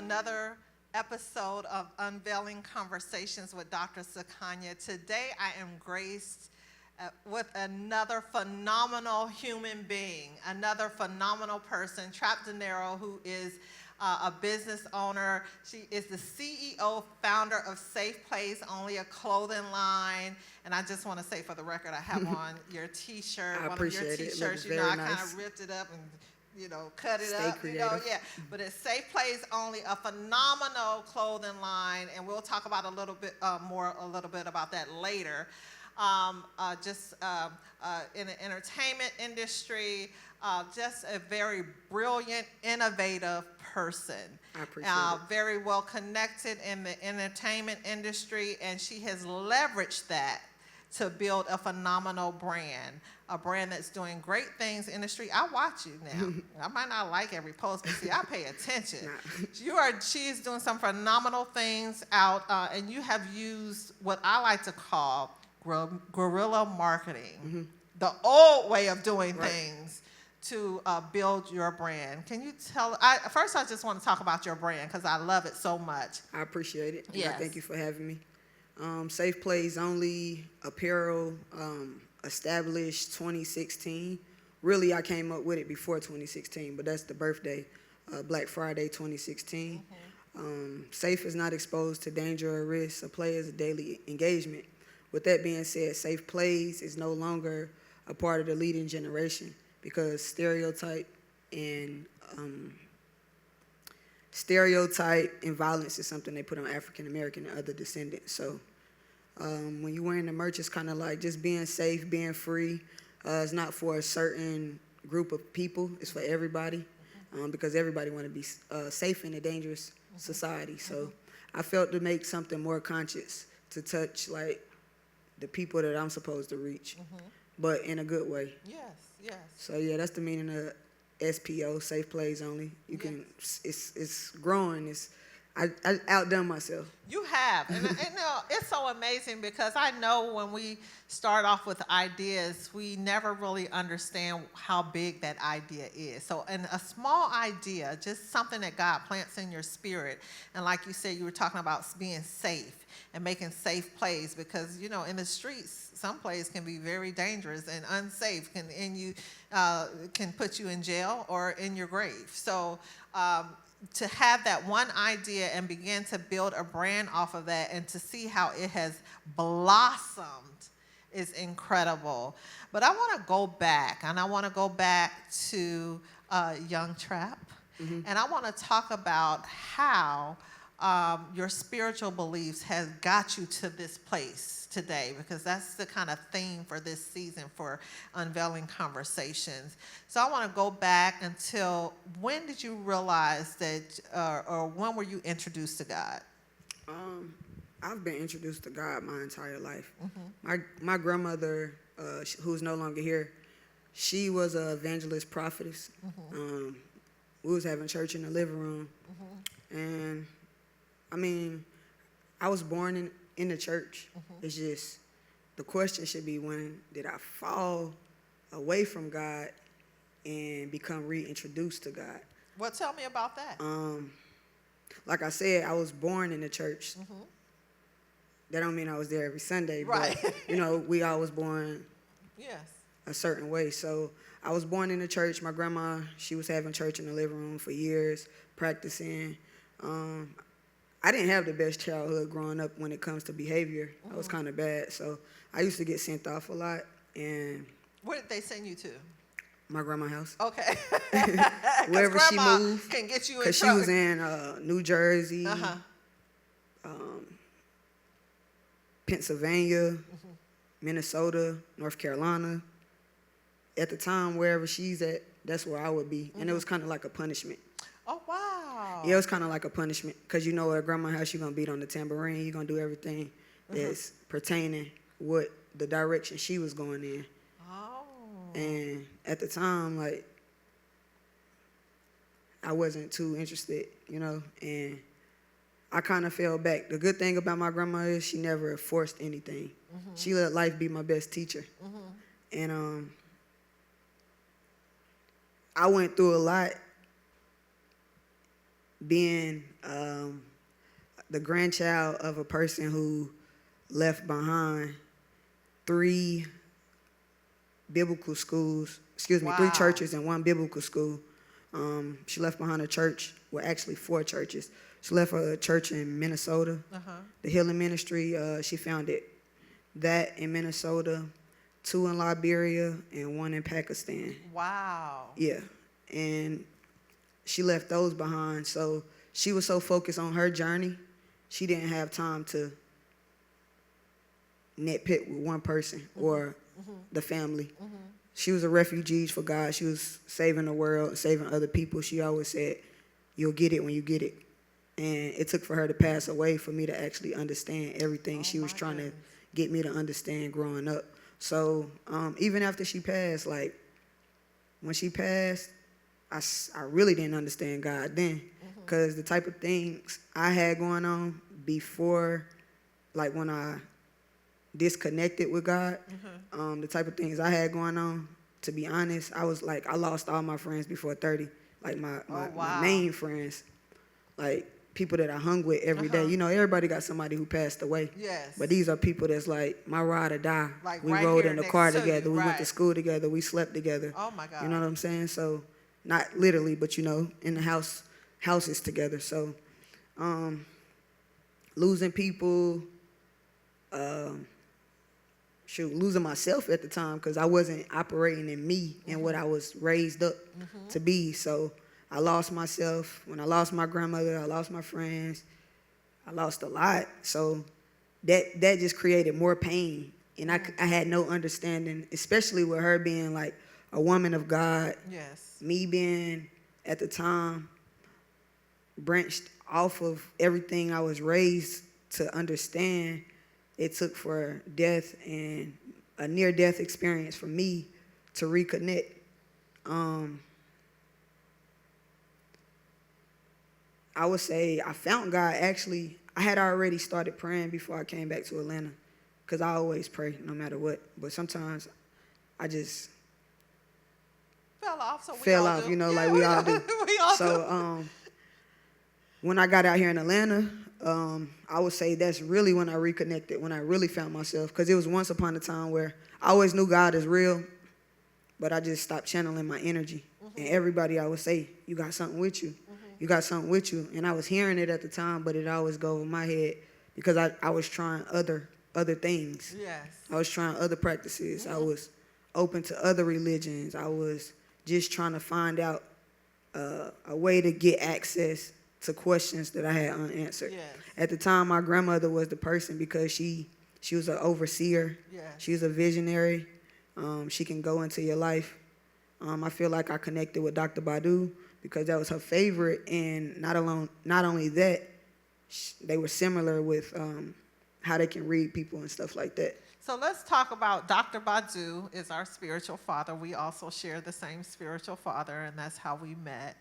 another episode of Unveiling Conversations with Dr. Sakonja. Today I am graced with another phenomenal human being, another phenomenal person, Trap De Niro, who is a business owner. She is the CEO, founder of Safe Place Only, a clothing line. And I just want to say for the record, I have on your T-shirt, I one of your appreciate it. T-shirts. It You know, I nice. kind of ripped it up and cut it Stay up, creative. yeah. But it's Safe Place Only, a phenomenal clothing line, and we'll talk about a little bit about that later. In the entertainment industry, just a very brilliant, innovative person. I appreciate it. Very well connected in the entertainment industry, and she has leveraged that to build a phenomenal brand, a brand that's doing great things in the street. I watch you now. I might not like every post, but see, I pay attention. She is doing some phenomenal things out, and you have used what I like to call guerrilla marketing, the old way of doing things to build your brand. Can you tell, first I just want to talk about your brand because I love it so much. I appreciate it. Yes. I thank you for having me. Safe Place Only apparel, established 2016. Really, I came up with it before 2016, but that's the birthday, Black Friday 2016. Safe is not exposed to danger or risk. A play is a daily engagement. With that being said, Safe Plays is no longer a part of the leading generation because stereotype and violence is something they put on African American and other descendants. So when you're wearing the merch, it's kind of like just being safe, being free. It's not for a certain group of people. It's for everybody because everybody want to be safe in a dangerous society. So I felt to make something more conscious to touch like the people that I'm supposed to reach, but in a good way. Yes, yes. So yeah, that's the meaning of SPO, Safe Plays Only. You can, it's growing. I outdone myself. You have, and it's so amazing because I know when we start off with ideas, we never really understand how big that idea is. So, and a small idea, just something that God plants in your spirit, and like you said, you were talking about being safe and making safe plays because in the streets, some plays can be very dangerous and unsafe, can put you in jail or in your grave. So. To have that one idea and begin to build a brand off of that and to see how it has blossomed is incredible. But I want to go back, and I want to go back to Young Trap, and I want to talk about how your spiritual beliefs has got you to this place today, because that's the kind of theme for this season for Unveiling Conversations. So I want to go back until when did you realize that, or when were you introduced to God? I've been introduced to God my entire life. My grandmother, who's no longer here, she was an evangelist prophetess. We was having church in the living room, and I mean, I was born in the church. It's just, the question should be, when did I fall away from God and become reintroduced to God? Well, tell me about that. Like I said, I was born in the church. That don't mean I was there every Sunday, right. But, we all was born yes. a certain way. So I was born in the church. My grandma, she was having church in the living room for years, practicing. I didn't have the best childhood growing up when it comes to behavior. I was kind of bad, so I used to get sent off a lot. And where did they send you to? My grandma's house. Okay. Wherever she moved, can get you in because she trouble. was in New Jersey, Pennsylvania, Minnesota, North Carolina. At the time, wherever she's at, that's where I would be, and it was kind of like a punishment. Oh, wow. Yeah, it was kind of like a punishment because at grandma's house, you're going to beat on the tambourine. You're going to do everything that's pertaining what the direction she was going in. Oh. And at the time, like, I wasn't too interested, and I kind of fell back. The good thing about my grandma is she never forced anything. She let life be my best teacher. And I went through a lot being the grandchild of a person who left behind three biblical schools, three Wow. churches and one biblical school. She left behind a church, well, actually 4 churches. She left a church in Minnesota, the Healing Ministry. She founded that in Minnesota, 2 in Liberia, and 1 in Pakistan. Wow. Yeah, and she left those behind. So she was so focused on her journey, she didn't have time to nitpick with one person or the family. She was a refuge for God. She was saving the world, saving other people. She always said, "You'll get it when you get it." And it took for her to pass away for me to actually understand everything she was trying to get me to understand growing up. So even after she passed, like when she passed, I really didn't understand God then, because the type of things I had going on before, like when I disconnected with God, the type of things I had going on, to be honest, I was like, I lost all my friends before 30, like my main friends, like people that I hung with every day. You know, everybody got somebody who passed away. Yes. But these are people that's like my ride or die. Like we right rode here in the next car to together. you, We went to right. school together. We slept together. Oh my God. You know what I'm saying? So not literally, but you know, in the houses together. So losing people, losing myself at the time, because I wasn't operating in me and what I was raised up to be. So I lost myself. When I lost my grandmother, I lost my friends. I lost a lot. So that just created more pain. And I had no understanding, especially with her being like a woman of God. Yes. Me being, at the time, branched off of everything I was raised to understand. It took for death and a near-death experience for me to reconnect. I would say I found God, actually. I had already started praying before I came back to Atlanta, because I always pray no matter what. But sometimes I just Fell off, so we fell all off, do. you know, Yeah, like we all do. We all do. So when I got out here in Atlanta, I would say that's really when I reconnected, when I really found myself. Because it was once upon a time where I always knew God is real, but I just stopped channeling my energy. And everybody I would say, "You got something with you. You got something with you." And I was hearing it at the time, but it always go over my head, because I was trying other things. Yes. I was trying other practices. I was open to other religions. I was just trying to find out a way to get access to questions that I had unanswered. Yes. At the time, my grandmother was the person, because she was an overseer. Yes. She was a visionary. She can go into your life. I feel like I connected with Dr. Badu because that was her favorite, and not only that, they were similar with how they can read people and stuff like that. So let's talk about Dr. Badu is our spiritual father. We also share the same spiritual father, and that's how we met.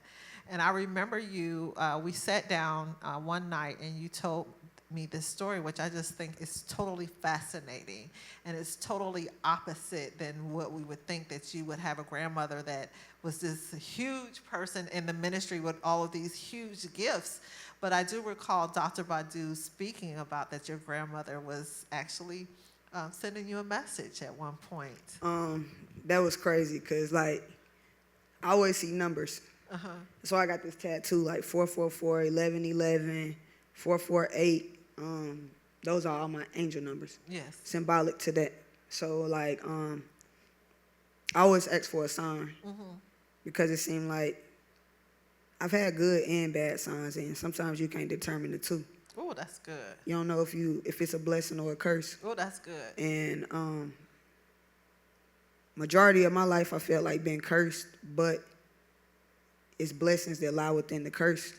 And I remember we sat down one night and you told me this story, which I just think is totally fascinating. And it's totally opposite than what we would think, that you would have a grandmother that was this huge person in the ministry with all of these huge gifts. But I do recall Dr. Badu speaking about that your grandmother was actually sending you a message at one point. That was crazy, because like I always see numbers. So I got this tattoo, like 444, 1111, 448. Those are all my angel numbers. Yes. Symbolic to that. So like I always ask for a sign, because it seemed like I've had good and bad signs, and sometimes you can't determine the two. Oh, that's good. You don't know if it's a blessing or a curse. Oh, that's good. And majority of my life I felt like being cursed, but it's blessings that lie within the curse.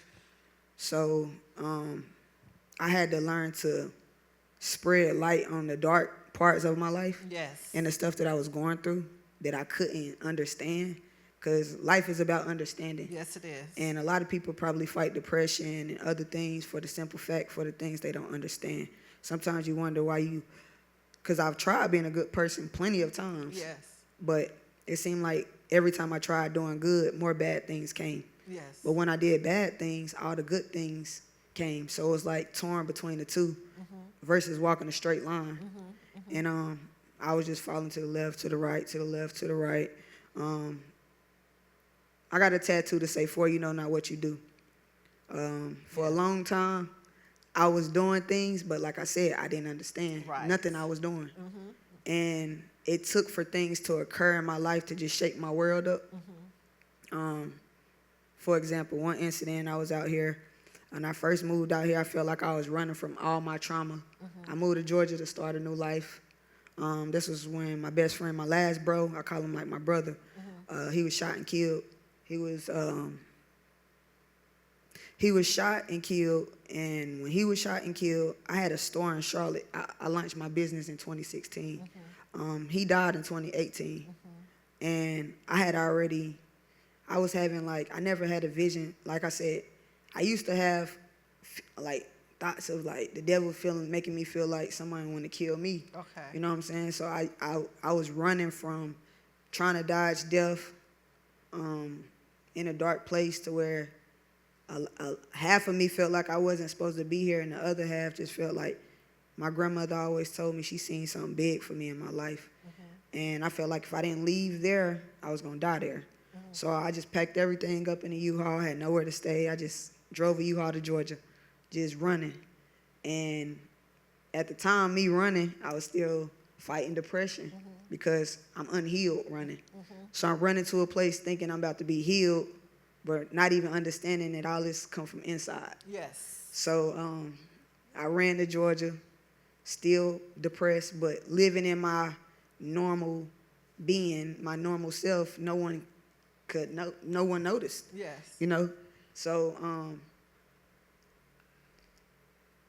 So I had to learn to spread light on the dark parts of my life. Yes. And the stuff that I was going through that I couldn't understand, because life is about understanding. Yes, it is. And a lot of people probably fight depression and other things for the simple fact, for the things they don't understand. Sometimes you wonder why because I've tried being a good person plenty of times. Yes. But it seemed like every time I tried doing good, more bad things came. Yes. But when I did bad things, all the good things came. So it was like torn between the two versus walking a straight line. And I was just falling to the left, to the right, to the left, to the right. I got a tattoo to say, for you know not what you do. For a long time, I was doing things, but like I said, I didn't understand nothing I was doing. And it took for things to occur in my life to just shake my world up. For example, one incident, I was out here. When I first moved out here, I felt like I was running from all my trauma. I moved to Georgia to start a new life. This was when my best friend, my last bro, I call him like my brother, he was shot and killed. He was shot and killed, and when he was shot and killed, I had a store in Charlotte. I launched my business in 2016. He died in 2018, and I was having like, I never had a vision. Like I said, I used to have like thoughts of like the devil making me feel like somebody want to kill me. Okay. You know what I'm saying? So I was running from trying to dodge death in a dark place to where half of me felt like I wasn't supposed to be here, and the other half just felt like my grandmother always told me she seen something big for me in my life. And I felt like if I didn't leave there, I was going to die there. So I just packed everything up in a U-Haul, had nowhere to stay. I just drove a U-Haul to Georgia, just running. And at the time, me running, I was still fighting depression because I'm unhealed running. So I'm running to a place thinking I'm about to be healed, but not even understanding that all this come from inside. Yes. So I ran to Georgia, still depressed, but living in my normal being, my normal self. No one noticed. Yes. You know? So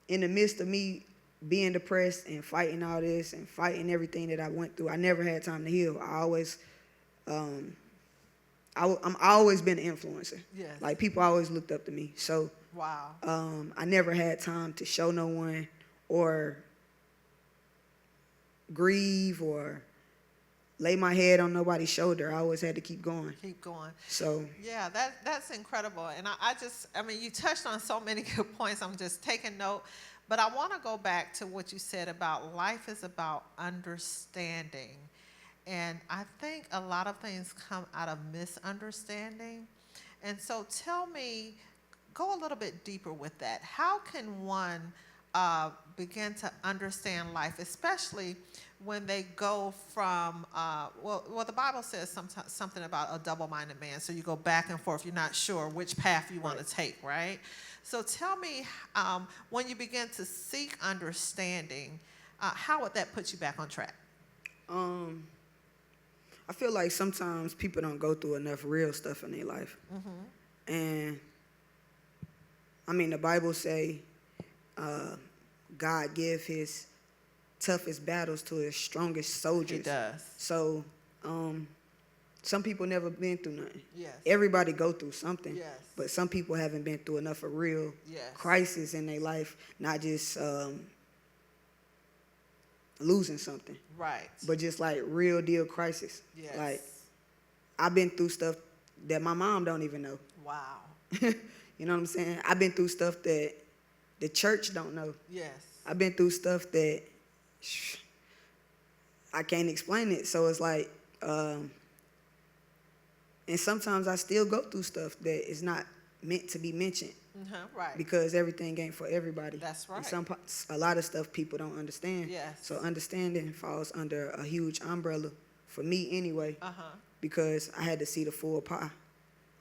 in the midst of me being depressed and fighting all this and fighting everything that I went through, I never had time to heal. I'm always been an influencer. Yes. Like, people always looked up to me. So Wow. I never had time to show no one or grieve or lay my head on nobody's shoulder. I always had to keep going. Keep going. So yeah, that's incredible. And I mean, you touched on so many good points. I'm just taking note. But I want to go back to what you said about life is about understanding. And I think a lot of things come out of misunderstanding. And so tell me, go a little bit deeper with that. How can one begin to understand life, especially when they go from, well, the Bible says something about a double-minded man. So you go back and forth. You're not sure which path you want to take, right? So tell me, when you begin to seek understanding, how would that put you back on track? I feel like sometimes people don't go through enough real stuff in their life. And, I mean, the Bible say God give his toughest battles to his strongest soldiers. He does. So some people never been through nothing. Yes. Everybody go through something. Yes. But some people haven't been through enough of real crisis in their life, not just losing something. Right. But just like real deal crisis. Yes. Like, I've been through stuff that my mom don't even know. Wow. You know what I'm saying? I've been through stuff that the church don't know. Yes. I've been through stuff that I can't explain it. So it's like, and sometimes I still go through stuff that is not meant to be mentioned. Right. Because everything ain't for everybody. That's right. And a lot of stuff people don't understand. Yes. So understanding falls under a huge umbrella for me anyway. Because I had to see the full pie.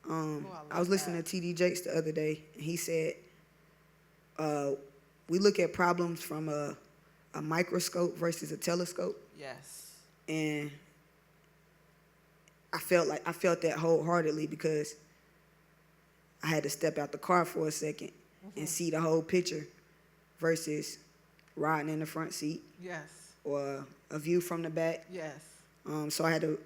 I was listening to T.D. Jakes the other day, and he said, we look at problems from a microscope versus a telescope. Yes. And I felt that wholeheartedly because I had to step out the car for a second and see the whole picture versus riding in the front seat. Yes. Or a view from the back. Yes. So I had to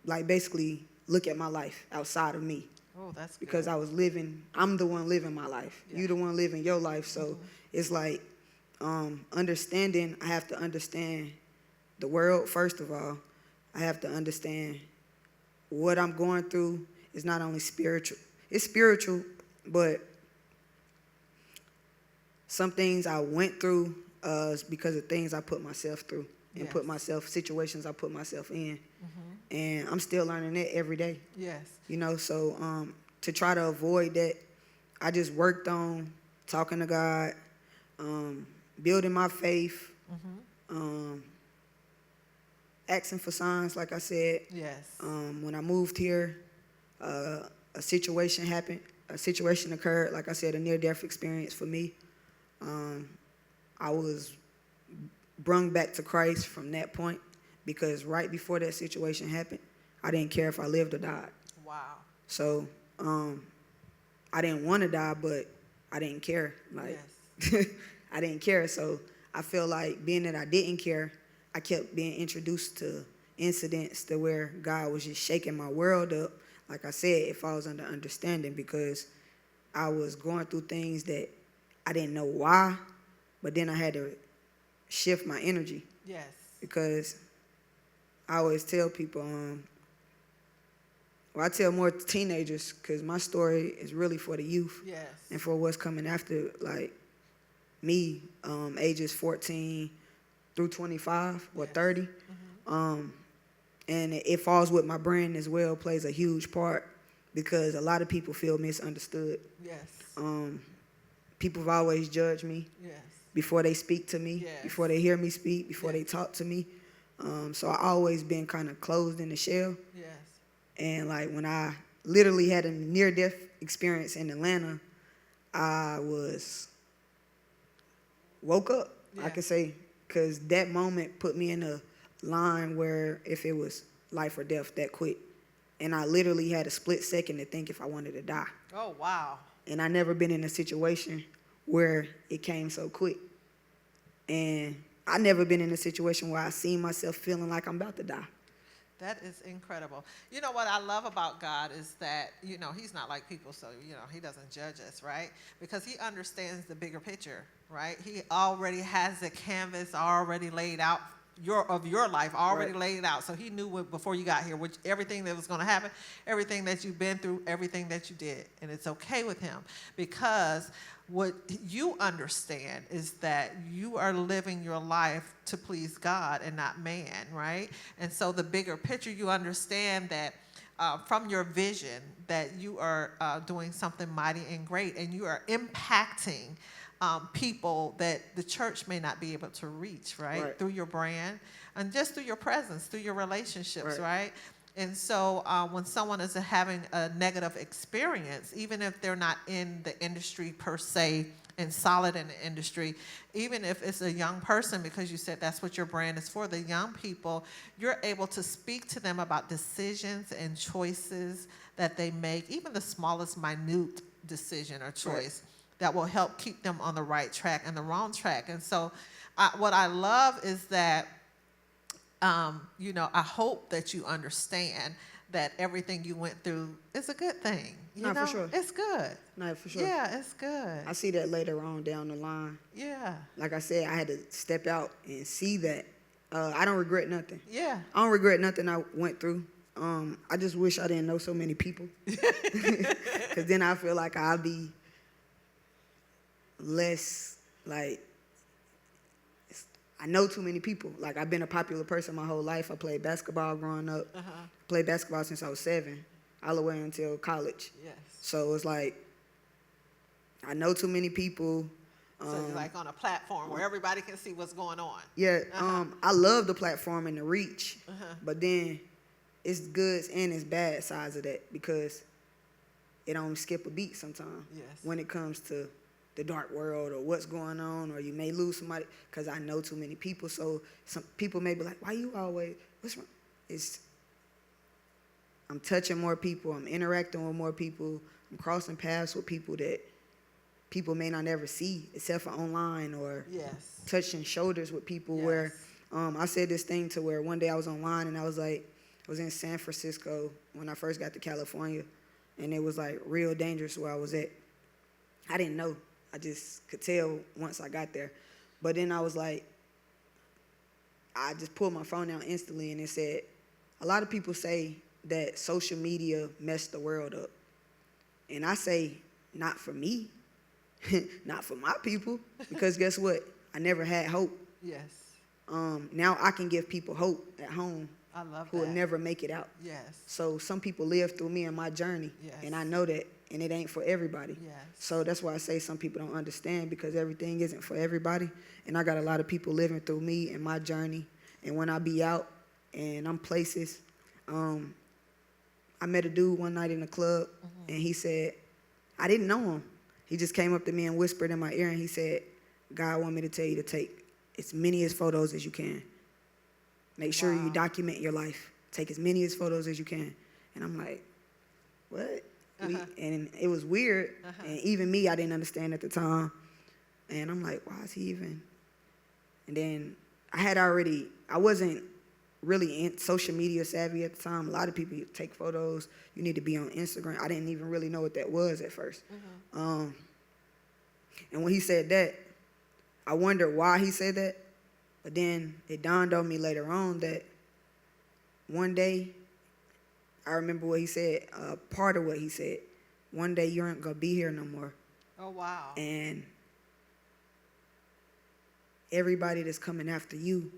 like basically look at my life outside of me. Oh, that's good. Because I'm the one living my life. Yeah. You the one living your life. So it's like understanding, I have to understand the world first of all. I have to understand what I'm going through is not only spiritual, it's spiritual, but some things I went through is because of things I put myself through and Yes. put myself situations I put myself in, and I'm still learning it every day. Yes. You know, so to try to avoid that, I just worked on talking to God, building my faith, asking for signs, like I said. Yes. When I moved here, a situation happened. A situation occurred, like I said, a near-death experience for me. I was brung back to Christ from that point because right before that situation happened, I didn't care if I lived or died. Wow. So I didn't want to die, but I didn't care. Like I didn't care. So I feel like being that I didn't care, I kept being introduced to incidents to where God was just shaking my world up. Like I said, it falls under understanding because I was going through things that I didn't know why, but then I had to shift my energy Yes. because I always tell people, well, I tell more teenagers because my story is really for the youth Yes. and for what's coming after, like me, ages 14 through 25 or Yes. 30. And it falls with my brand as well, plays a huge part because a lot of people feel misunderstood. Yes. People have always judged me Yes. before they speak to me, Yes. before they hear me speak, before they Yes. talk to me. So I always been kind of closed in the shell. Yes. And like when I literally had a near-death experience in Atlanta, I woke up, I Yeah. could say, because that moment put me in a line where if it was life or death, that quick. And I literally had a split second to think if I wanted to die. Oh, wow. And I never been in a situation where it came so quick. And I never been in a situation where I seen myself feeling like I'm about to die. That is incredible. You know what I love about God is that, you know, he's not like people, so, you know, he doesn't judge us, right? Because he understands the bigger picture, right? He already has the canvas already laid out of your life already laid out. So he knew before you got here, everything that was going to happen, everything that you've been through, everything that you did. And it's okay with him because what you understand is that you are living your life to please God and not man, right? And so the bigger picture, you understand that from your vision that you are doing something mighty and great, and you are impacting people that the church may not be able to reach, right? Through your brand and just through your presence, through your relationships, right? And so when someone is having a negative experience, even if they're not in the industry per se and solid in the industry, even if it's a young person, because you said that's what your brand is for, the young people, you're able to speak to them about decisions and choices that they make, even the smallest minute decision or choice that will help keep them on the right track and the wrong track. And so what I love is that, you know, I hope that you understand that everything you went through is a good thing. You know? For sure. It's good. No, for sure. Yeah, it's good. I see that later on down the line. Yeah. Like I said, I had to step out and see that. I don't regret nothing. Yeah. I don't regret nothing I went through. I just wish I didn't know so many people. Because then I feel like I'll be less, like, I know too many people. Like, I've been a popular person my whole life. I played basketball growing up. Played basketball since I was 7, all the way until college. Yes. So it's like, I know too many people. So you're like on a platform where everybody can see what's going on. Yeah, I love the platform and the reach, but then it's good and it's bad sides of that because it don't skip a beat sometimes when it comes to the dark world or what's going on, or you may lose somebody because I know too many people. So some people may be like, why you always, what's wrong? I'm touching more people, I'm interacting with more people, I'm crossing paths with people that people may not ever see except for online, or touching shoulders with people where I said this thing to where one day I was online and I was in San Francisco when I first got to California, and it was like real dangerous where I was at. I didn't know. I just could tell once I got there. But then I was like, I just pulled my phone out instantly and it said, a lot of people say that social media messed the world up. And I say, not for me, not for my people, because guess what? I never had hope. Yes. Now I can give people hope at home I love who that. will never make it out. Yes. So some people live through me and my journey, Yes. and I know that, and it ain't for everybody. Yes. So that's why I say some people don't understand, because everything isn't for everybody, and I got a lot of people living through me and my journey. And when I be out and I'm places, I met a dude one night in the club, and he said, I didn't know him. He just came up to me and whispered in my ear, and he said, God want me to tell you to take as many as photos as you can. Make sure you document your life. Take as many as photos as you can. And I'm like, what? And it was weird. And even me, I didn't understand at the time. And I'm like, why is he even? And then I wasn't really in social media savvy at the time. A lot of people take photos. You need to be on Instagram. I didn't even really know what that was at first. And when he said that, I wondered why he said that. But then it dawned on me later on that one day, I remember what he said, part of what he said. One day you aren't going to be here no more. Oh, wow. And everybody that's coming after you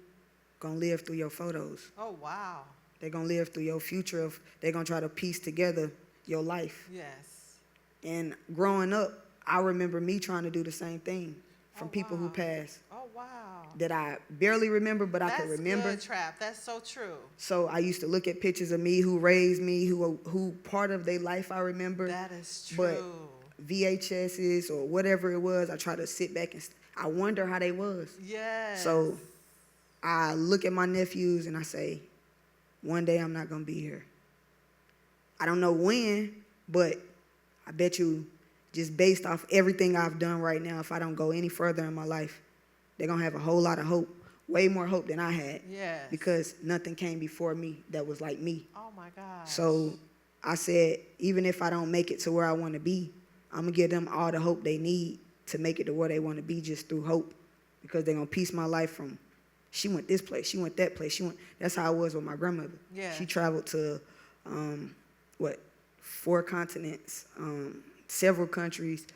going to live through your photos. Oh, wow. They're going to live through your future. They're going to try to piece together your life. Yes. And growing up, I remember me trying to do the same thing from people who wow. passed. Oh, wow. That I barely remember, but I could remember. That's good, Trap. That's so true. So I used to look at pictures of me who raised me, who part of their life I remember. That is true. But VHSs or whatever it was, I try to sit back and I wonder how they was. Yes. So I look at my nephews and I say, one day I'm not going to be here. I don't know when, but I bet you just based off everything I've done right now, if I don't go any further in my life, they're going to have a whole lot of hope, way more hope than I had. Yes. Because nothing came before me that was like me. Oh, my God. So I said, even if I don't make it to where I want to be, I'm going to give them all the hope they need to make it to where they want to be just through hope. Because they're going to piece my life from, she went this place, she went that place. That's how I was with my grandmother. Yeah. She traveled to, 4 continents, several countries.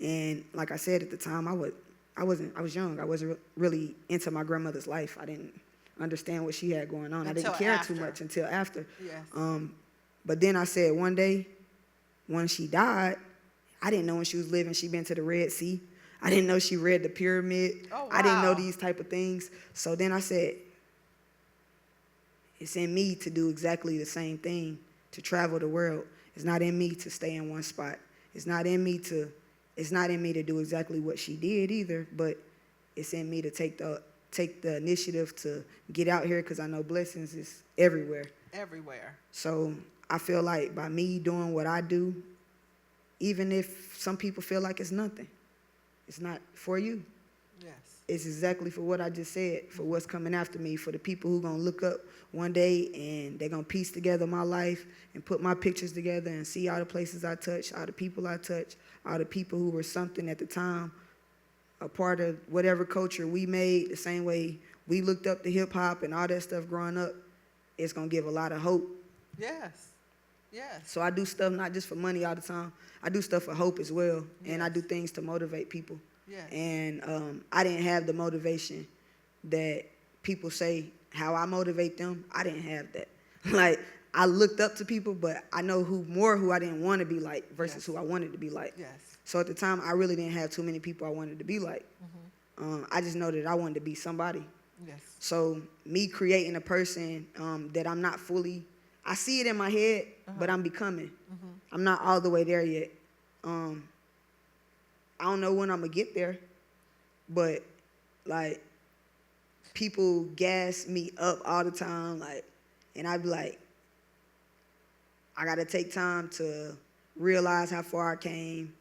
And like I said at the time, I was young. I wasn't really into my grandmother's life. I didn't understand what she had going on. I didn't care too much until after. Yes. But then I said one day, when she died, I didn't know when she was living, she'd been to the Red Sea. I didn't know she read the pyramid. Oh, wow. I didn't know these type of things. So then I said, it's in me to do exactly the same thing, to travel the world. It's not in me to stay in one spot. It's not in me to do exactly what she did either, but it's in me to take the initiative to get out here, because I know blessings is everywhere. Everywhere. So I feel like by me doing what I do, even if some people feel like it's nothing, it's not for you. Yes. It's exactly for what I just said, for what's coming after me, for the people who going to look up one day and they're going to piece together my life and put my pictures together and see all the places I touch, all the people I touch, all the people who were something at the time, a part of whatever culture we made, the same way we looked up to hip-hop and all that stuff growing up. It's going to give a lot of hope. Yes. Yes. So I do stuff not just for money all the time. I do stuff for hope as well, and I Yes. do things to motivate people. Yes. And I didn't have the motivation that people say how I motivate them. I didn't have that. Like, I looked up to people, but I know who I didn't want to be like versus Yes. who I wanted to be like. Yes. So at the time, I really didn't have too many people I wanted to be like. I just know that I wanted to be somebody. Yes. So me creating a person that I'm not fully, I see it in my head, but I'm becoming. I'm not all the way there yet. I don't know when I'm going to get there, but, like, people gas me up all the time, like, and I be like, I got to take time to realize how far I came.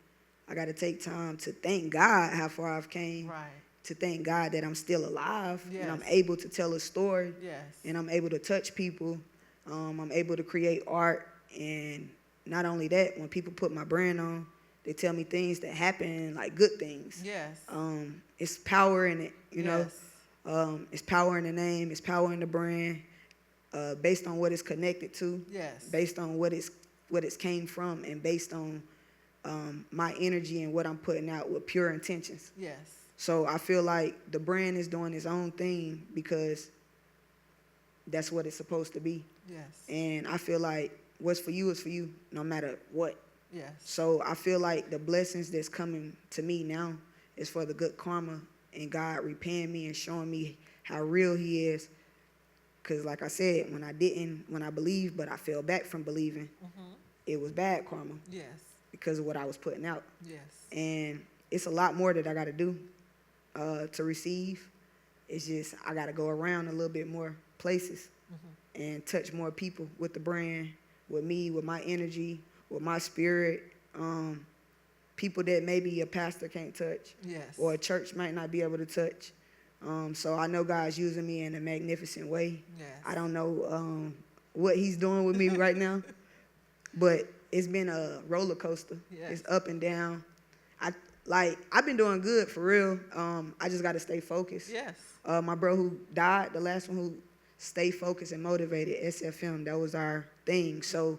I got to take time to thank God how far I've came. Right. To thank God that I'm still alive, and I'm Yes. able to tell a story, Yes. and I'm able to touch people. I'm able to create art, and not only that, when people put my brand on, they tell me things that happen, like good things. Yes. It's power in it, you Yes. know. It's power in the name. It's power in the brand, based on what it's connected to. Yes. Based on what it's came from, and based on my energy and what I'm putting out with pure intentions. Yes. So I feel like the brand is doing its own thing because that's what it's supposed to be. Yes. And I feel like what's for you is for you, no matter what. Yes. So I feel like the blessings that's coming to me now is for the good karma and God repaying me and showing me how real he is. Because like I said, when I believed, but I fell back from believing, it was bad karma Yes. because of what I was putting out. Yes. And it's a lot more that I got to do to receive. It's just I got to go around a little bit more places and touch more people with the brand, with me, with my energy, with my spirit. People that maybe a pastor can't touch, Yes. or a church might not be able to touch. So I know God's using me in a magnificent way. Yes. I don't know what he's doing with me right now, but it's been a roller coaster. Yes. It's up and down. I've been doing good for real. I just got to stay focused. Yes. My bro who died, the last one who stayed focused and motivated, SFM, that was our thing. So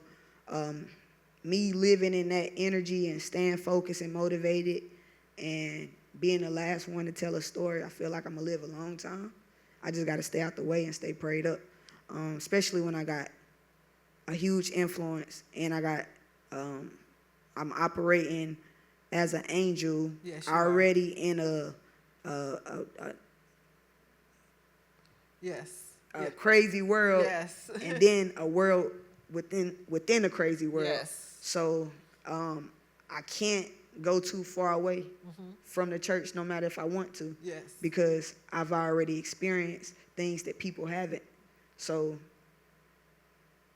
me living in that energy and staying focused and motivated and being the last one to tell a story, I feel like I'm going to live a long time. I just got to stay out the way and stay prayed up, especially when I got a huge influence and I'm operating as an angel. Yes, you already in a Yes. crazy world. Yes. And then a world within a crazy world. Yes. So I can't go too far away from the church, no matter if I want to. Yes. Because I've already experienced things that people haven't. So,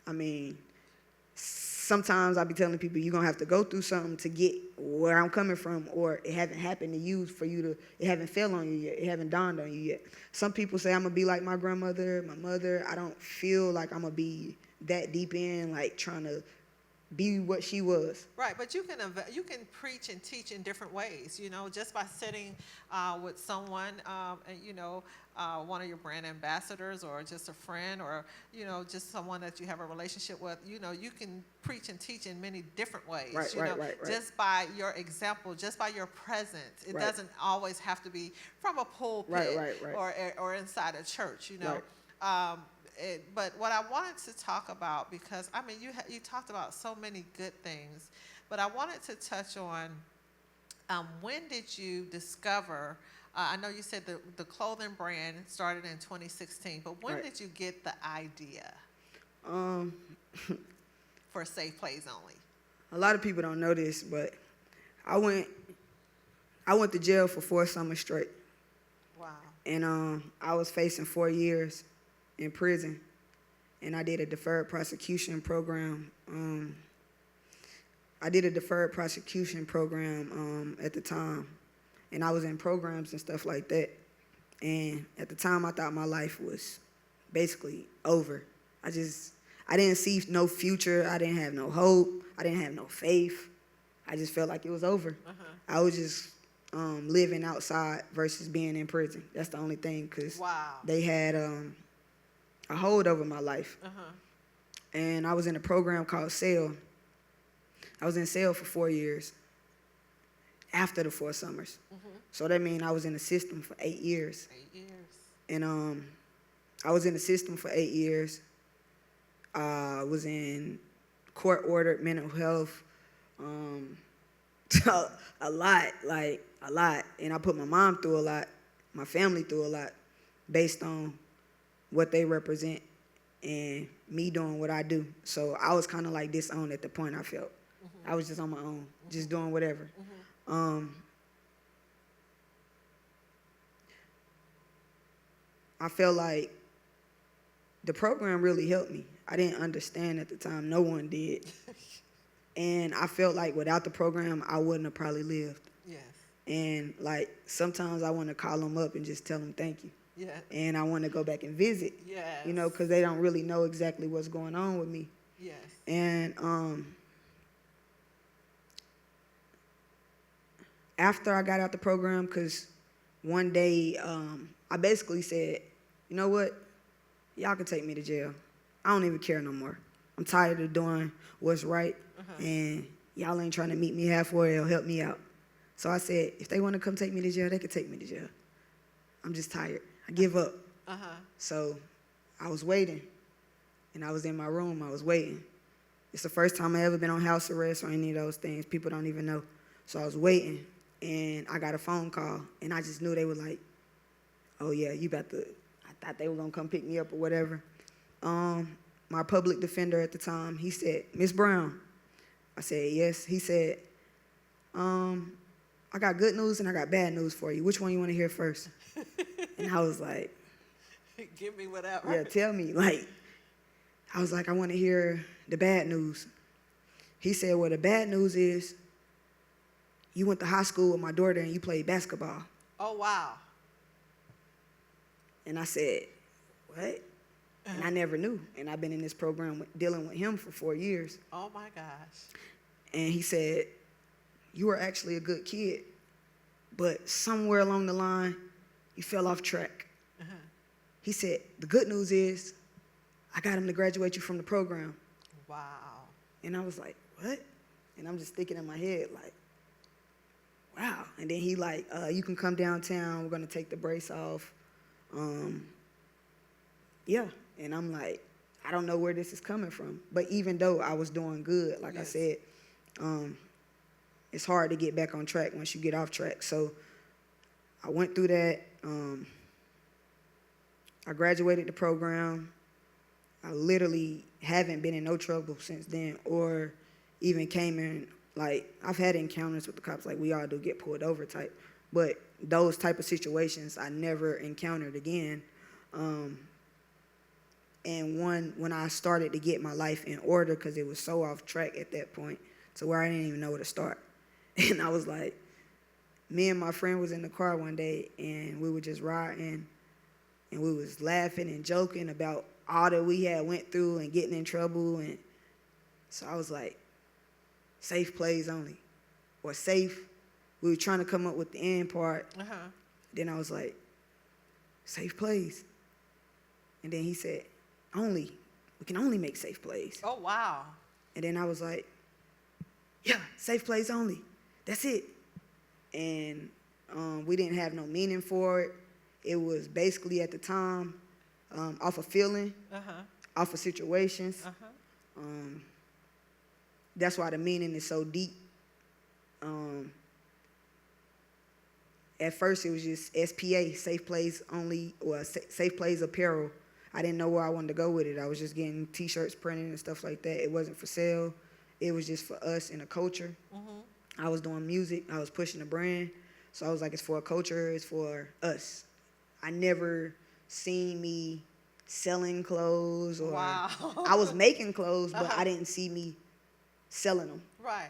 I mean, sometimes I be telling people you're going to have to go through something to get where I'm coming from, or it haven't happened to you it haven't fell on you yet. It haven't dawned on you yet. Some people say I'm going to be like my grandmother, my mother. I don't feel like I'm going to be that deep in, like trying to be what she was. Right, but you can preach and teach in different ways. Just by sitting with someone, and one of your brand ambassadors, or just a friend, or just someone that you have a relationship with. You can preach and teach in many different ways. Right. Just by your example, just by your presence. It doesn't always have to be from a pulpit or inside a church. But what I wanted to talk about, because you talked about so many good things, but I wanted to touch on when did you discover? I know you said the clothing brand started in 2016, but when did you get the idea for Safe Plays Only? A lot of people don't know this, but I went to jail for 4 summers straight. Wow. And I was facing 4 years in prison, and I did a deferred prosecution program. At the time, and I was in programs and stuff like that. And at the time, I thought my life was basically over. I didn't see no future. I didn't have no hope. I didn't have no faith. I just felt like it was over. I was just living outside versus being in prison. That's the only thing, because they had a hold over my life. And I was in a program called SAIL. I was in SAIL for 4 years after the 4 summers. So that means I was in the system for 8 years. 8 years. And I was in the system for 8 years. I was in court-ordered mental health, a lot. And I put my mom through a lot, my family through a lot, based on what they represent and me doing what I do. So I was kind of like disowned at the point, I felt. I was just on my own, just doing whatever. I felt like the program really helped me. I didn't understand at the time. No one did. And I felt like without the program, I wouldn't have probably lived. Yes. And like sometimes I want to call them up and just tell them thank you. Yeah. And I want to go back and visit. Yes. Because they don't really know exactly what's going on with me. Yes. And after I got out the program, because one day I basically said, you know what? Y'all can take me to jail. I don't even care no more. I'm tired of doing what's right. And Y'all ain't trying to meet me halfway or help me out. So I said, if they want to come take me to jail, they can take me to jail. I'm just tired. I give up. So I was waiting, and I was in my room. I was waiting. It's the first time I ever been on house arrest or any of those things. People don't even know. So I was waiting, and I got a phone call, and I just knew they were like, oh, yeah, you about to, I thought they were going to come pick me up or whatever. My public defender at the time, he said, Miss Brown. I said, yes. He said, I got good news and I got bad news for you. Which one you want to hear first? And I was like, give me whatever. Yeah, tell me. Like, I was like, I want to hear the bad news. He said, well, the bad news is you went to high school with my daughter and you played basketball. Oh, wow. And I said, what? And I never knew. And I've been in this program dealing with him for 4 years. Oh, my gosh. And he said, you were actually a good kid, but somewhere along the line, you fell off track. He said, the good news is I got him to graduate you from the program. Wow. And I was like, what? And I'm just thinking in my head, like, wow. And then he like, you can come downtown. We're going to take the brace off. Yeah. And I'm like, I don't know where this is coming from. But even though I was doing good, like I said, it's hard to get back on track once you get off track. So I went through that. I graduated the program. I literally haven't been in no trouble since then, or even came in, like, I've had encounters with the cops like we all do, get pulled over type. But those type of situations I never encountered again. And when I started to get my life in order, because it was so off track at that point, to where I didn't even know where to start. And I was like, me and my friend was in the car one day, and we were just riding, and we was laughing and joking about all that we had went through and getting in trouble. And so I was like, safe plays only, or safe. We were trying to come up with the end part. Then I was like, safe plays. And then he said, only. We can only make safe plays. Oh, wow. And then I was like, yeah, safe plays only. That's it. And we didn't have no meaning for it. It was basically at the time off of feeling, off of situations. That's why the meaning is so deep. At first, it was just SPA, safe plays only, or safe plays apparel. I didn't know where I wanted to go with it. I was just getting T-shirts printed and stuff like that. It wasn't for sale. It was just for us in a culture. I was doing music. I was pushing a brand. So I was like, it's for a culture. It's for us. I never seen me selling clothes, or I was making clothes, but I didn't see me selling them. Right.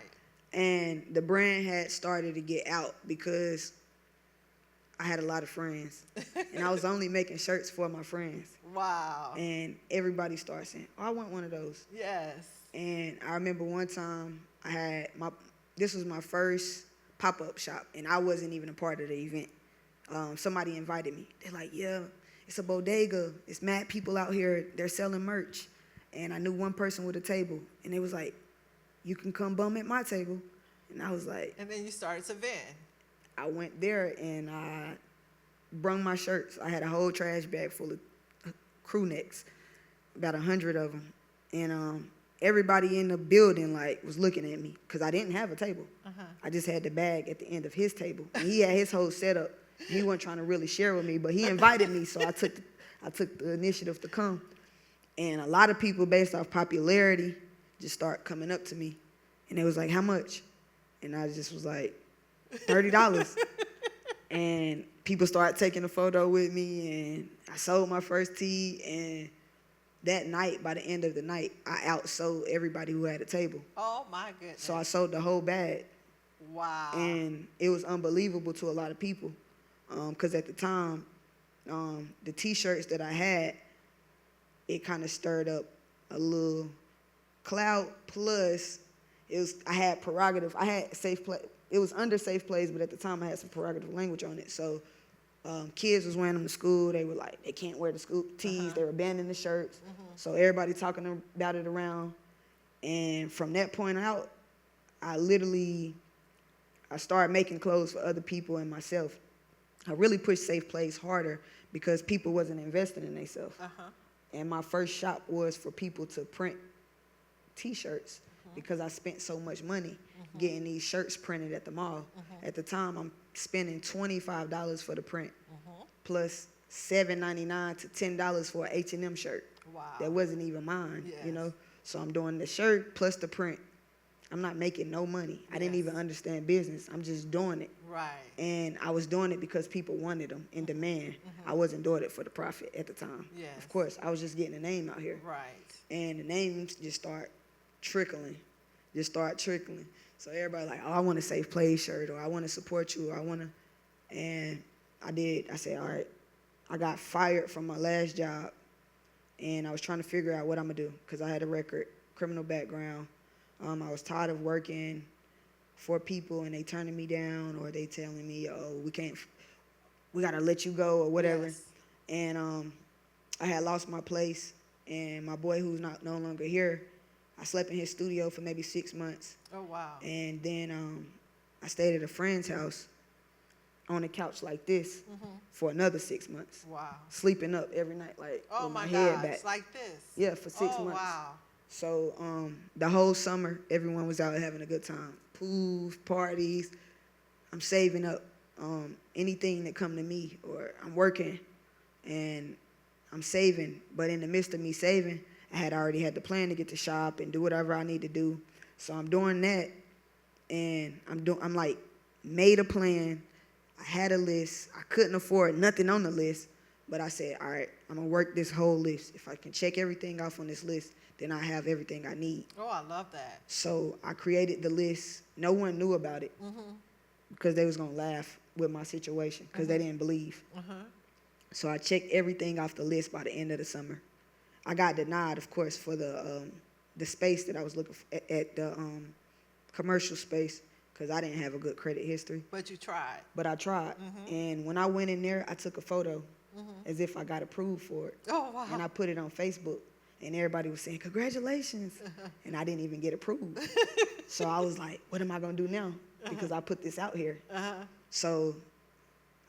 And the brand had started to get out because I had a lot of friends. And I was only making shirts for my friends. Wow. And everybody started saying, oh, I want one of those. Yes. And I remember one time this was my first pop-up shop, and I wasn't even a part of the event. Somebody invited me. They're like, yeah, it's a bodega. It's mad people out here. They're selling merch. And I knew one person with a table. And they was like, you can come bum at my table. And I was like. And then you started to vend. I went there and I brung my shirts. I had a whole trash bag full of crew necks, about 100 of them. And everybody in the building like was looking at me because I didn't have a table. I just had the bag at the end of his table. And he had his whole setup. He wasn't trying to really share with me, but he invited me, so I took the initiative to come. And a lot of people, based off popularity, just start coming up to me. And they was like, how much? And I just was like, $30. And people started taking a photo with me, and I sold my first tee. And that night, by the end of the night, I outsold everybody who had a table. Oh, my goodness. So I sold the whole bag. Wow. And it was unbelievable to a lot of people. Because at the time, the T-shirts that I had, it kind of stirred up a little clout. Plus, I had prerogative. I had safe play. It was under safe plays, but at the time I had some prerogative language on it. So kids was wearing them to school. They were like, they can't wear the school tees. They were banning the shirts. So everybody talking about it around. And from that point out, I started making clothes for other people and myself. I really pushed Safe Place harder because people wasn't investing in themselves. And my first shop was for people to print T-shirts because I spent so much money getting these shirts printed at the mall. At the time, I'm spending $25 for the print, plus $7.99 to $10 for an H&M shirt. Wow. That wasn't even mine, Yes. you know. So I'm doing the shirt plus the print. I'm not making no money. I didn't even understand business. I'm just doing it. Right. And I was doing it because people wanted them in demand. I wasn't doing it for the profit at the time. Yes. Of course, I was just getting a name out here. Right. And the names just start trickling. So everybody like, oh, I want a Safe Play shirt, or I want to support you, or I want to. And I did. I said, all right. I got fired from my last job, and I was trying to figure out what I'm going to do because I had a record, criminal background. I was tired of working for people and they turning me down, or they telling me, oh, we got to let you go or whatever. Yes. And I had lost my place, and my boy who's no longer here, I slept in his studio for maybe 6 months. Oh, wow. And then I stayed at a friend's house on a couch like this for another 6 months. Wow. Sleeping up every night, like Oh, with my my head gosh, back. like this. Yeah, for 6 Oh, months. wow. So the whole summer, everyone was out having a good time. Pools, parties. I'm saving up anything that come to me, or I'm working and I'm saving. But in the midst of me saving, I had already had the plan to get to shop and do whatever I need to do. So I'm doing that, and I'm like, made a plan. I had a list. I couldn't afford nothing on the list, but I said, all right, I'm gonna work this whole list. If I can check everything off on this list, then I have everything I need. Oh, I love that. So I created the list. No one knew about it because they was gonna laugh with my situation because they didn't believe. So I checked everything off the list by the end of the summer. I got denied, of course, for the space that I was looking for at the commercial space because I didn't have a good credit history. But you tried. But I tried. And when I went in there, I took a photo as if I got approved for it. Oh, wow. And I put it on Facebook. And everybody was saying, congratulations. And I didn't even get approved. So I was like, what am I going to do now? Because I put this out here. So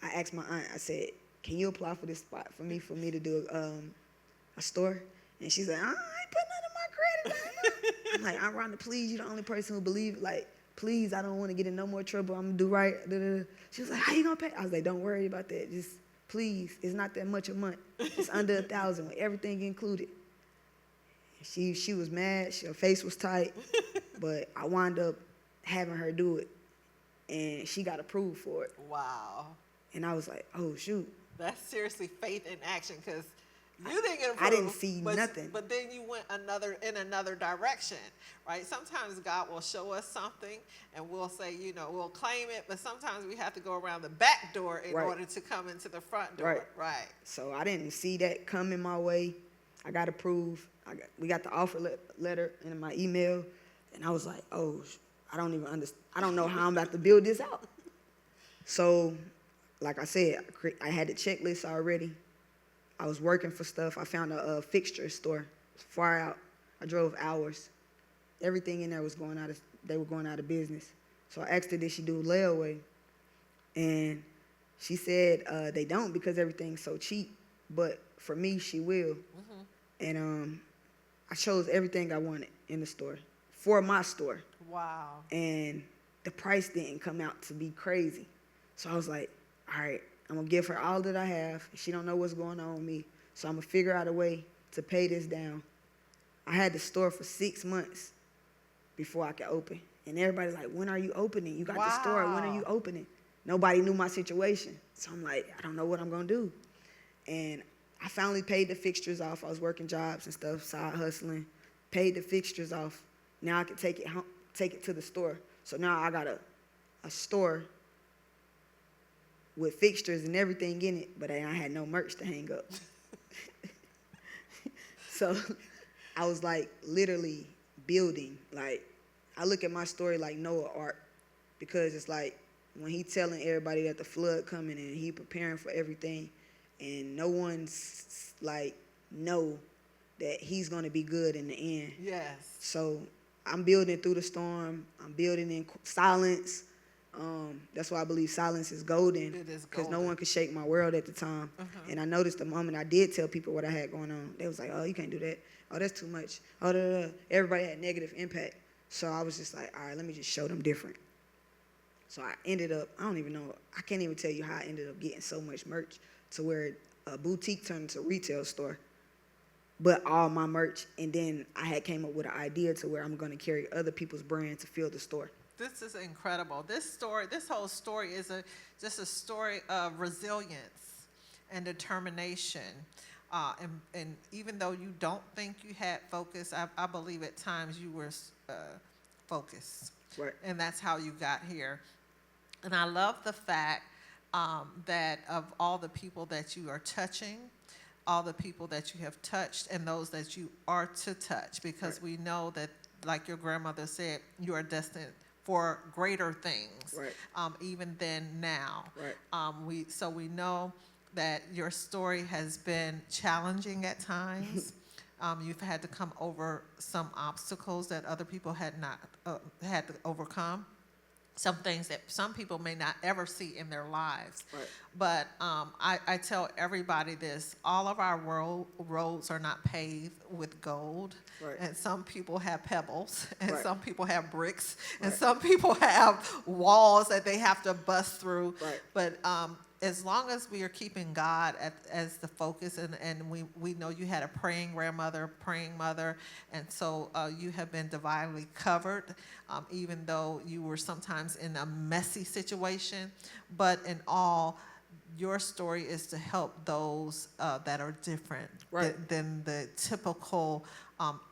I asked my aunt, I said, can you apply for this spot for me to do a store? And she's like, I ain't put none of my credit down. I'm like, Aunt Rhonda, please, you're the only person who believes. Like, please, I don't want to get in no more trouble. I'm going to do right. She was like, how you going to pay? I was like, don't worry about that. Just, please, it's not that much a month. It's under $1,000 with everything included. She was mad. Her face was tight. But I wound up having her do it. And she got approved for it. Wow. And I was like, oh, shoot. That's seriously faith in action, because you didn't get approved. I didn't see nothing. But then you went in another direction, right? Sometimes God will show us something and we'll say, we'll claim it, but sometimes we have to go around the back door in order to come into the front door. Right. So I didn't see that coming my way. I got approved. We got the offer letter in my email, and I was like, oh, I don't even understand. I don't know how I'm about to build this out. So, like I said, I had the checklist already. I was working for stuff. I found a fixture store far out. I drove hours. Everything in there was they were going out of business. So I asked her, did she do layaway? And she said they don't because everything's so cheap. But for me, she will. And I chose everything I wanted in the store for my store. Wow. And the price didn't come out to be crazy. So I was like, all right, I'm going to give her all that I have. She don't know what's going on with me. So I'm going to figure out a way to pay this down. I had the store for 6 months before I could open. And everybody's like, when are you opening? You got the store. When are you opening? Nobody knew my situation. So I'm like, I don't know what I'm going to do. And I finally paid the fixtures off. I was working jobs and stuff, side hustling. Paid the fixtures off. Now I can take it home, take it to the store. So now I got a store with fixtures and everything in it, but I had no merch to hang up. So I was like literally building. Like, I look at my story like Noah Ark, because it's like when he telling everybody that the flood coming and he preparing for everything, and no one's like know that he's going to be good in the end. Yes. So I'm building through the storm. I'm building in silence. That's why I believe silence is golden. It is Because no golden. one could shake my world at the time. And I noticed the moment I did tell people what I had going on, they was like, oh, you can't do that. Oh, that's too much. Oh, da, da, da. Everybody had negative impact. So I was just like, all right, let me just show them different. So I ended up, I don't even know, I can't even tell you how I ended up getting so much merch to where a boutique turned into a retail store. But all my merch, and then I had came up with an idea to where I'm going to carry other people's brand to fill the store. This is incredible. This whole story is just a story of resilience and determination. And even though you don't think you had focus, I believe at times you were focused. Right. And that's how you got here. And I love the fact that of all the people that you are touching, all the people that you have touched, and those that you are to touch, because Right. we know that, like your grandmother said, you are destined for greater things, Right. even than now. Right. So we know that your story has been challenging at times. You've had to come over some obstacles that other people had not had to overcome. Some things that some people may not ever see in their lives. Right. But I tell everybody this: all of our roads are not paved with gold. Right. And some people have pebbles, and Right. some people have bricks, and Right. some people have walls that they have to bust through. Right. But as long as we are keeping God as the focus, and we know you had a praying grandmother, praying mother, and so you have been divinely covered, even though you were sometimes in a messy situation. But in all, your story is to help those that are different Right. than the typical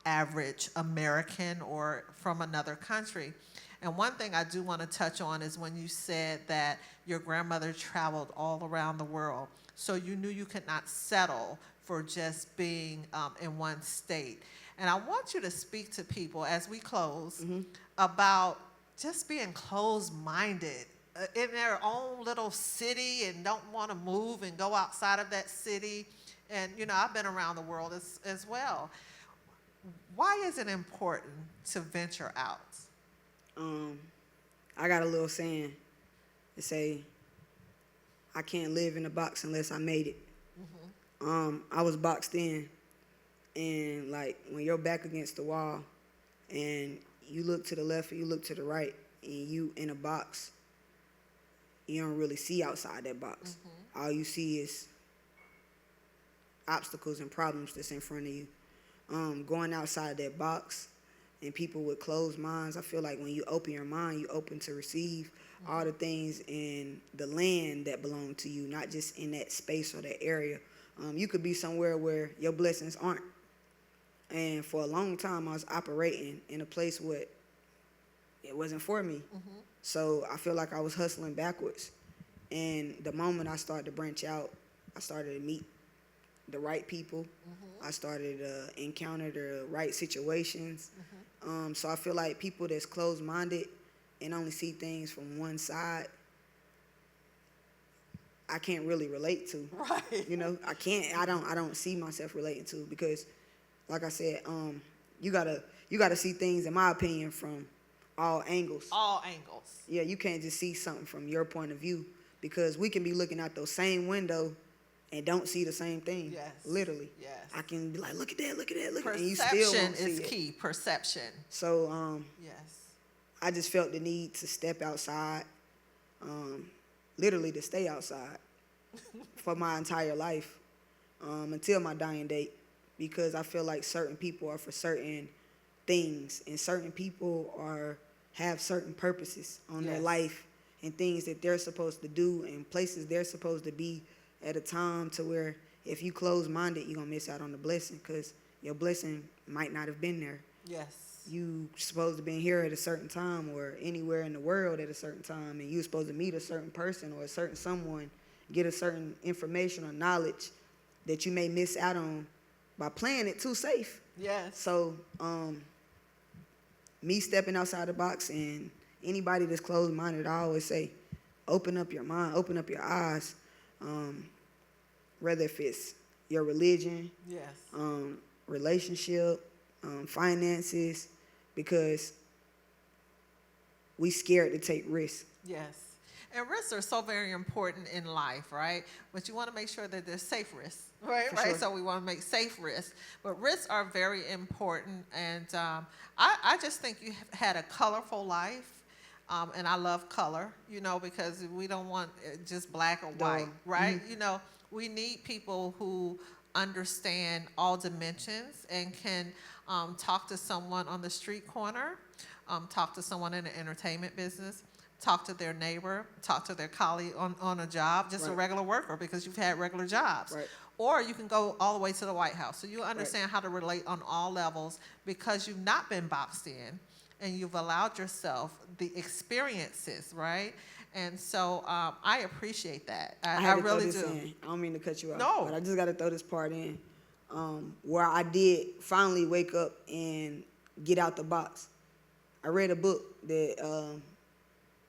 average American or from another country. And one thing I do want to touch on is when you said that your grandmother traveled all around the world. So you knew you could not settle for just being in one state. And I want you to speak to people as we close about just being closed-minded in their own little city and don't want to move and go outside of that city. And, you know, I've been around the world as well. Why is it important to venture out? I got a little saying that say, I can't live in a box unless I made it. I was boxed in, and like when you're back against the wall and you look to the left or you look to the right and you in a box, you don't really see outside that box. All you see is obstacles and problems that's in front of you. Going outside that box, and people with closed minds, I feel like when you open your mind, you open to receive all the things in the land that belong to you, not just in that space or that area. You could be somewhere where your blessings aren't. And for a long time, I was operating in a place where it wasn't for me. So I feel like I was hustling backwards. And the moment I started to branch out, I started to meet the right people. I started to encounter the right situations. So I feel like people that's closed-minded and only see things from one side, I can't really relate to. Right. You know, I can't. I don't see myself relating to, because, like I said, you gotta see things, in my opinion, from all angles. All angles. Yeah, you can't just see something from your point of view, because we can be looking out those same window and don't see the same thing. Yes. Literally. Yes. I can be like, look at that, look at that, look at that, and you still won't see Perception is it. key. Perception. So Yes. I just felt the need to step outside, literally to stay outside for my entire life, until my dying date, because I feel like certain people are for certain things, and certain people have certain purposes on their Yes. life and things that they're supposed to do and places they're supposed to be at a time, to where if you close-minded, you're going to miss out on the blessing, because your blessing might not have been there. Yes. You supposed to be here at a certain time or anywhere in the world at a certain time, and you supposed to meet a certain person or a certain someone, get a certain information or knowledge that you may miss out on by playing it too safe. Yes. So me stepping outside the box, and anybody that's closed-minded, I always say, open up your mind, open up your eyes, whether if it's your religion, Yes. relationship, finances, because we scared to take risks. Yes. And risks are so very important in life, right? But you want to make sure that there's safe risks, right? For Right. sure. So we want to make safe risks. But risks are very important. And I just think you have had a colorful life. And I love color, because we don't want it just black or white, right? We need people who understand all dimensions and can talk to someone on the street corner, talk to someone in the entertainment business, talk to their neighbor, talk to their colleague on a job, just a Right. regular worker because you've had regular jobs. Right. Or you can go all the way to the White House. So you understand how to relate on all levels because you've not been boxed in and you've allowed yourself the experiences, right? And so I appreciate that. I had to really throw this do. in. I don't mean to cut you off, No. but I just got to throw this part in, where I did finally wake up and get out the box. I read a book that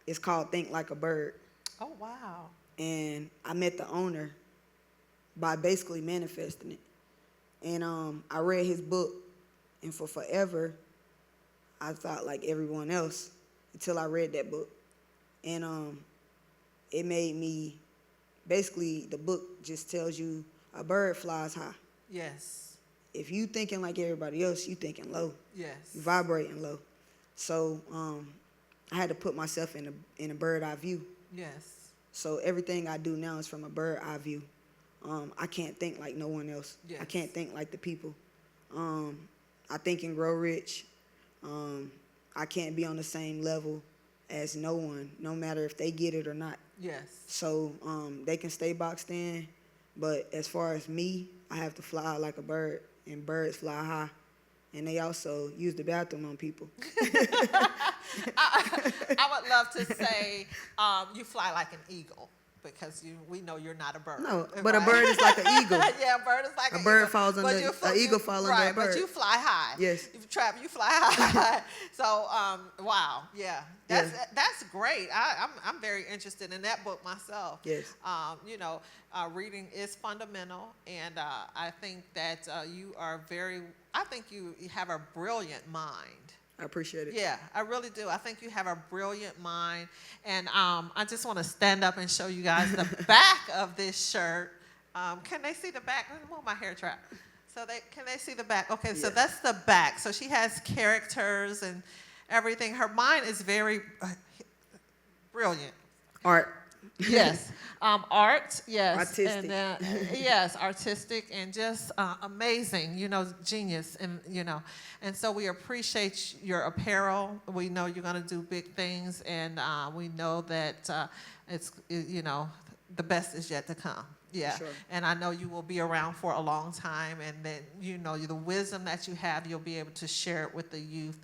it's called Think Like a Bird, Oh, wow. and I met the owner by basically manifesting it. And I read his book, and for forever, I thought like everyone else until I read that book. And it made me, basically, the book just tells you a bird flies high. Yes. If you thinking like everybody else, you thinking low. Yes. You vibrating low. So I had to put myself in a bird eye view. Yes. So everything I do now is from a bird eye view. I can't think like no one else. Yes. I can't think like the people. I think and grow rich. I can't be on the same level as no one, no matter if they get it or not. Yes. So they can stay boxed in, but as far as me, I have to fly like a bird, and birds fly high, and they also use the bathroom on people. I would love to say you fly like an eagle because we know you're not a bird. No, but a right? bird is like an eagle. Yeah, a bird is like A an bird eagle. falls But under- you a eagle fall under a right, bird. But you fly high. Yes. You fly high. So, wow, yeah, that's great. I'm very interested in that book myself. Yes. Reading is fundamental, and I think that you have a brilliant mind. I appreciate it. Yeah, I really do. I think you have a brilliant mind. And I just want to stand up and show you guys the back of this shirt. Can they see the back? Let me move my hair trap. Can they see the back? Okay, so Yeah. that's the back. So she has characters and everything. Her mind is very brilliant. Art. Yes. Art, yes. Artistic. And yes, artistic and just amazing, genius. And so we appreciate your apparel. We know you're going to do big things, and we know that the best is yet to come. Yeah. Sure. And I know you will be around for a long time, and then, the wisdom that you have, you'll be able to share it with the youth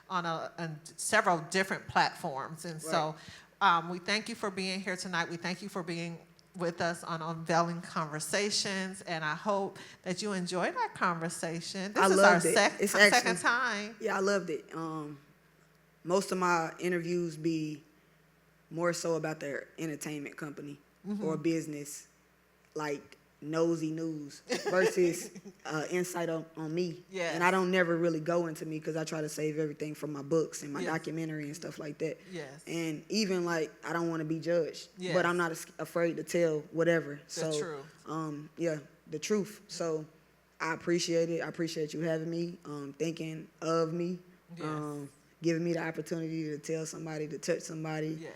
on several different platforms. And so we thank you for being here tonight. We thank you for being with us on Unveiling Conversations, and I hope that you enjoyed our conversation. This I is loved our it. It's second actually- time. Yeah, I loved it. Most of my interviews be more so about their entertainment company or business, like nosy news versus insight on me. Yes. And I don't never really go into me because I try to save everything from my books and my Yes. documentary and stuff like that. Yes. And even like I don't want to be judged, Yes. but I'm not afraid to tell whatever. The truth. The truth. So I appreciate it. I appreciate you having me, thinking of me, Yes. giving me the opportunity to tell somebody, to touch somebody. Yes.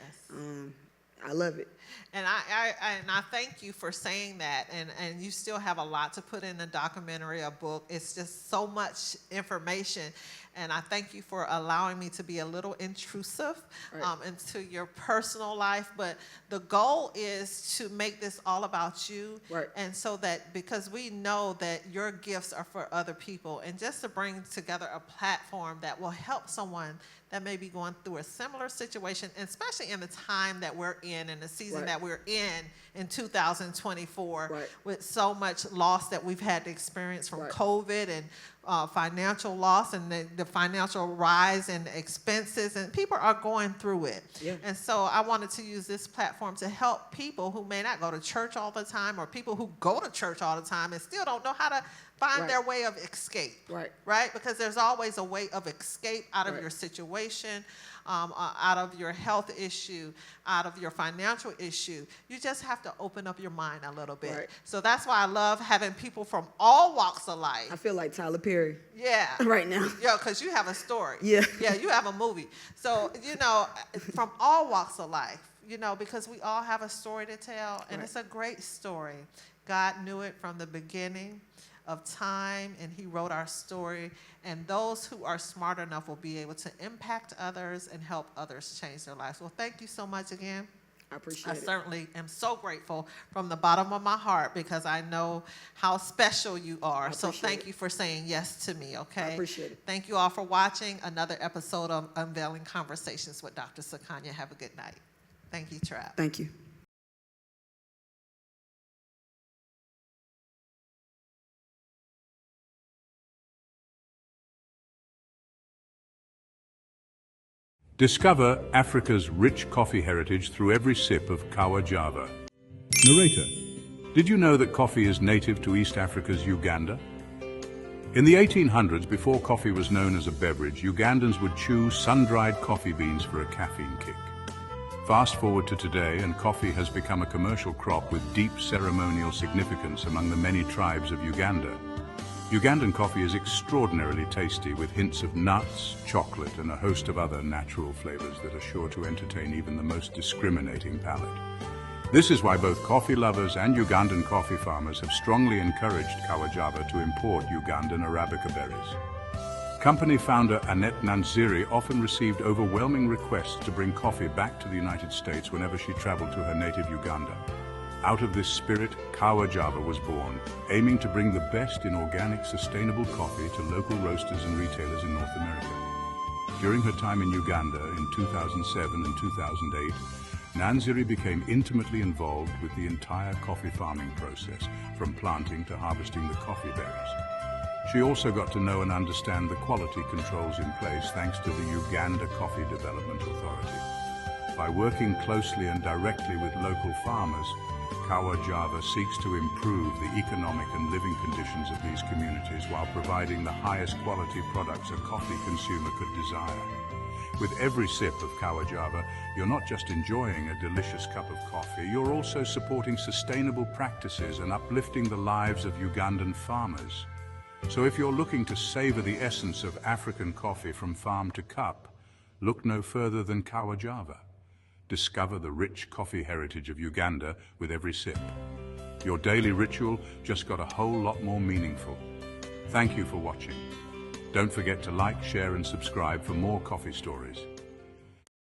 I love it. And I thank you for saying that. And you still have a lot to put in a documentary, a book. It's just so much information. And I thank you for allowing me to be a little intrusive into your personal life. But the goal is to make this all about you. Right. And so that, because we know that your gifts are for other people, and just to bring together a platform that will help someone that may be going through a similar situation, and especially in the time that we're in and the season Right. that we're in in 2024 Right. with so much loss that we've had to experience from Right. COVID and financial loss and the financial rise in expenses, and people are going through it. Yeah. And so I wanted to use this platform to help people who may not go to church all the time, or people who go to church all the time and still don't know how to find Right. their way of escape. Right. Right? Because there's always a way of escape out of Right. your situation, out of your health issue, out of your financial issue. You just have to open up your mind a little bit. Right. So that's why I love having people from all walks of life. I feel like Tyler Perry Yeah. right now. Yeah, because you have a story. Yeah. Yeah, you have a movie. So, from all walks of life, because we all have a story to tell, and Right. it's a great story. God knew it from the beginning of time, and he wrote our story, and those who are smart enough will be able to impact others and help others change their lives. Well, thank you so much again. I appreciate I it. certainly am so grateful from the bottom of my heart, because I know how special you are. So appreciate thank it. you for saying yes to me, okay? I appreciate it. Thank you all for watching another episode of Unveiling Conversations with Dr. Sakonja. Have a good night. Thank you, Trav. Thank you. Discover Africa's rich coffee heritage through every sip of Kawa Java. Narrator, did you know that coffee is native to East Africa's Uganda? In the 1800s, before coffee was known as a beverage, Ugandans would chew sun-dried coffee beans for a caffeine kick. Fast forward to today, and coffee has become a commercial crop with deep ceremonial significance among the many tribes of Uganda. Ugandan coffee is extraordinarily tasty, with hints of nuts, chocolate, and a host of other natural flavors that are sure to entertain even the most discriminating palate. This is why both coffee lovers and Ugandan coffee farmers have strongly encouraged Kawajava to import Ugandan Arabica berries. Company founder Annette Nanziri often received overwhelming requests to bring coffee back to the United States whenever she traveled to her native Uganda. Out of this spirit, Kawa Java was born, aiming to bring the best in organic, sustainable coffee to local roasters and retailers in North America. During her time in Uganda in 2007 and 2008, Nanziri became intimately involved with the entire coffee farming process, from planting to harvesting the coffee berries. She also got to know and understand the quality controls in place thanks to the Uganda Coffee Development Authority. By working closely and directly with local farmers, Kawa Java seeks to improve the economic and living conditions of these communities while providing the highest quality products a coffee consumer could desire. With every sip of Kawa Java, you're not just enjoying a delicious cup of coffee, you're also supporting sustainable practices and uplifting the lives of Ugandan farmers. So if you're looking to savor the essence of African coffee from farm to cup, look no further than Kawa Java. Discover the rich coffee heritage of Uganda with every sip. Your daily ritual just got a whole lot more meaningful. Thank you for watching. Don't forget to like, share, and subscribe for more coffee stories.